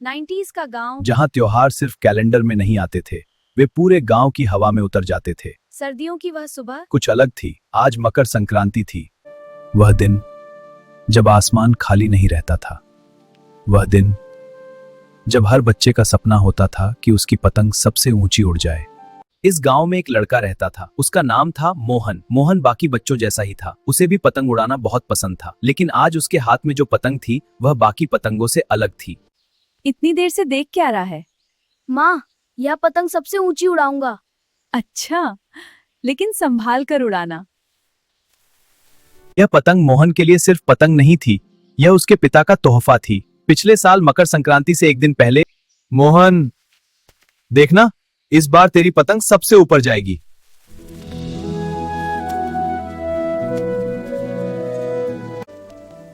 90s का गांव। जहां त्योहार सिर्फ कैलेंडर में नहीं आते थे, वे पूरे गांव की हवा में उतर जाते थे। सर्दियों की वह सुबह। कुछ अलग थी। आज मकर संक्रांति थी। वह दिन जब आसमान खाली नहीं रहता था। वह दिन जब हर बच्चे का सपना होता था कि उसकी पतंग सबसे ऊंची उड़ जाए। इस गांव में एक लड़का रहता था। उसका नाम था मोहन। मोहन बाकी बच्चों जैसा ही था। उसे भी पतंग उड़ाना बहुत पसंद था, लेकिन आज उसके हाथ में जो पतंग थी वह बाकी पतंगों से अलग थी। इतनी देर से देख क्या रहा है? माँ, यह पतंग सबसे ऊंची उड़ाऊंगा। अच्छा, लेकिन संभाल कर उड़ाना। यह पतंग मोहन के लिए सिर्फ पतंग नहीं थी, यह उसके पिता का तोहफा थी। पिछले साल मकर संक्रांति से एक दिन पहले, मोहन देखना, इस बार तेरी पतंग सबसे ऊपर जाएगी।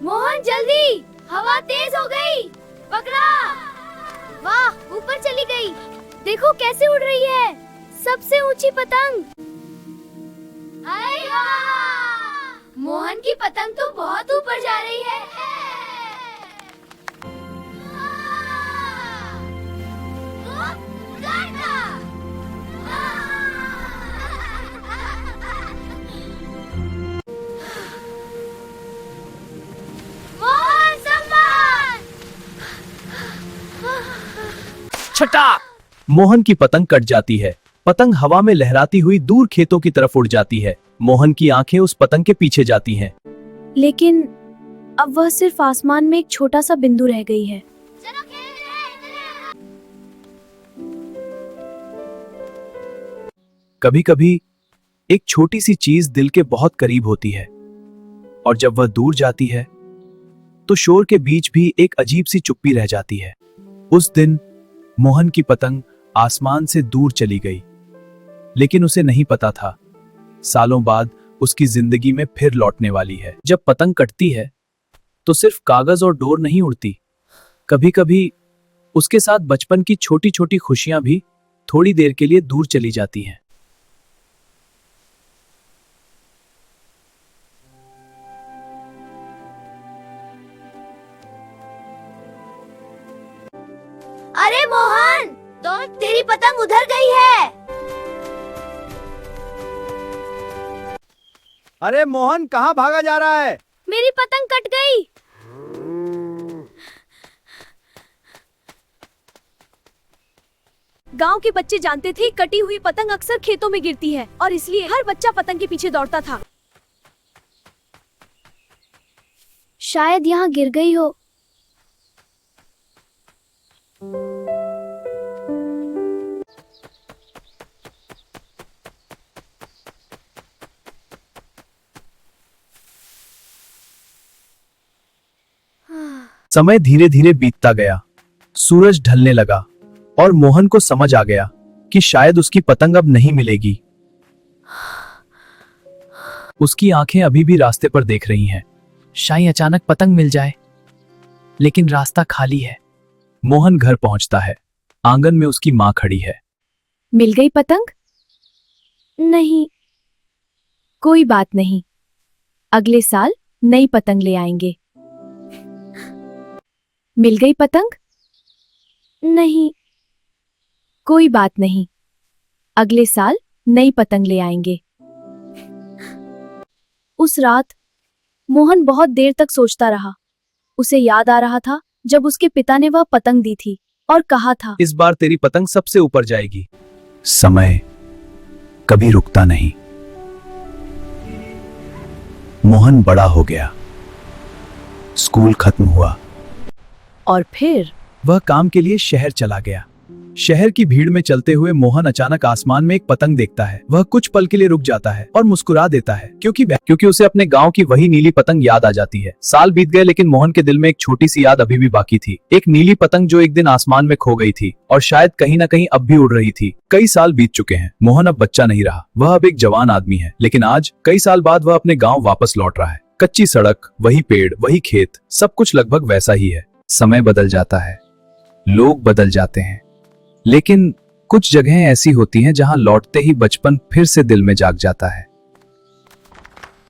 मोहन जल्दी, हवा तेज हो गई। पकड़ा। वाह, ऊपर चली गई। देखो कैसे उड़ रही है, सबसे ऊंची पतंग। अरे वाह! मोहन की पतंग तो बहुत ऊपर जा रही है। मोहन सम्मान! छटा! मोहन की पतंग कट जाती है। पतंग हवा में लहराती हुई दूर खेतों की तरफ उड़ जाती है। मोहन की आंखें उस पतंग के पीछे जाती हैं। लेकिन अब वह सिर्फ आसमान में एक छोटा सा बिंदु रह गई है। कभी कभी एक छोटी सी चीज दिल के बहुत करीब होती है, और जब वह दूर जाती है तो शोर के बीच भी एक अजीब सी चुप्पी रह जाती है। उस दिन मोहन की पतंग आसमान से दूर चली गई, लेकिन उसे नहीं पता था सालों बाद उसकी जिंदगी में फिर लौटने वाली है। जब पतंग कटती है तो सिर्फ कागज और डोर नहीं उड़ती, कभी कभी उसके साथ बचपन की छोटी छोटी खुशियां भी थोड़ी देर के लिए दूर चली जाती हैं। अरे मोहन, तो तेरी पतंग उधर गई है। अरे मोहन, कहाँ भागा जा रहा है? मेरी पतंग कट गई। गांव के बच्चे जानते थे कटी हुई पतंग अक्सर खेतों में गिरती है और इसलिए हर बच्चा पतंग के पीछे दौड़ता था। शायद यहाँ गिर गई हो। समय धीरे धीरे बीतता गया। सूरज ढलने लगा और मोहन को समझ आ गया कि शायद उसकी पतंग अब नहीं मिलेगी। उसकी आंखें अभी भी रास्ते पर देख रही हैं। शायद अचानक पतंग मिल जाए, लेकिन रास्ता खाली है। मोहन घर पहुंचता है। आंगन में उसकी मां खड़ी है। मिल गई पतंग? नहीं। कोई बात नहीं, अगले साल नई पतंग ले आएंगे। मिल गई पतंग? नहीं। कोई बात नहीं, अगले साल नई पतंग ले आएंगे। उस रात मोहन बहुत देर तक सोचता रहा। उसे याद आ रहा था जब उसके पिता ने वह पतंग दी थी और कहा था, इस बार तेरी पतंग सबसे ऊपर जाएगी। समय कभी रुकता नहीं। मोहन बड़ा हो गया। स्कूल खत्म हुआ और फिर वह काम के लिए शहर चला गया। शहर की भीड़ में चलते हुए मोहन अचानक आसमान में एक पतंग देखता है। वह कुछ पल के लिए रुक जाता है और मुस्कुरा देता है, क्योंकि उसे अपने गांव की वही नीली पतंग याद आ जाती है। साल बीत गए, लेकिन मोहन के दिल में एक छोटी सी याद अभी भी बाकी थी। एक नीली पतंग जो एक दिन आसमान में खो गई थी और शायद कहीं ना कहीं अब भी उड़ रही थी। कई साल बीत चुके हैं। मोहन अब बच्चा नहीं रहा, वह अब एक जवान आदमी है। लेकिन आज कई साल बाद वह अपने गाँव वापस लौट रहा है। कच्ची सड़क, वही पेड़, वही खेत, सब कुछ लगभग वैसा ही है। समय बदल जाता है, लोग बदल जाते हैं, लेकिन कुछ जगहें ऐसी होती हैं जहां लौटते ही बचपन फिर से दिल में जाग जाता है।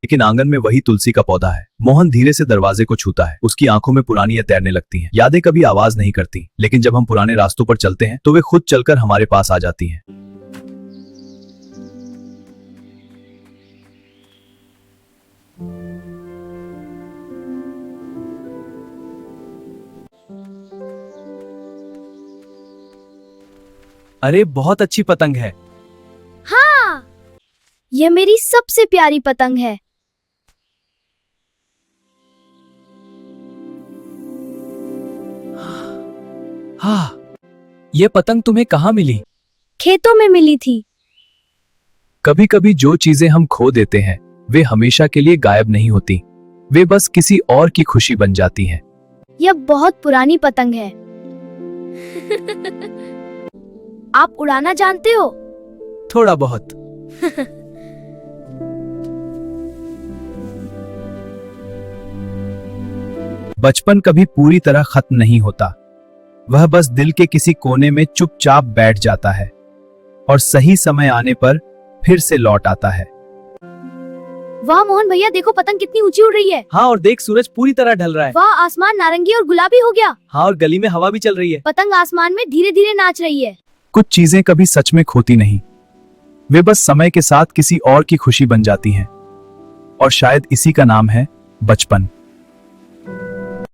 लेकिन आंगन में वही तुलसी का पौधा है। मोहन धीरे से दरवाजे को छूता है। उसकी आंखों में पुरानी यादें तैरने लगती हैं। यादें कभी आवाज नहीं करती, लेकिन जब हम पुराने रास्तों पर चलते हैं तो वे खुद चलकर हमारे पास आ जाती हैं। अरे बहुत अच्छी पतंग है। हाँ, यह मेरी सबसे प्यारी पतंग है। हाँ, ये पतंग तुम्हें कहाँ मिली? खेतों में मिली थी। कभी कभी जो चीजें हम खो देते हैं वे हमेशा के लिए गायब नहीं होती, वे बस किसी और की खुशी बन जाती हैं। यह बहुत पुरानी पतंग है। आप उड़ाना जानते हो? थोड़ा बहुत। बचपन कभी पूरी तरह खत्म नहीं होता, वह बस दिल के किसी कोने में चुपचाप बैठ जाता है और सही समय आने पर फिर से लौट आता है। वाह मोहन भैया, देखो पतंग कितनी ऊंची उड़ रही है। हाँ, और देख सूरज पूरी तरह ढल रहा है। वाह, आसमान नारंगी और गुलाबी हो गया। हाँ, और गली में हवा भी चल रही है। पतंग आसमान में धीरे धीरे नाच रही है। कुछ चीजें कभी सच में खोती नहीं, वे बस समय के साथ किसी और की खुशी बन जाती हैं। और शायद इसी का नाम है बचपन।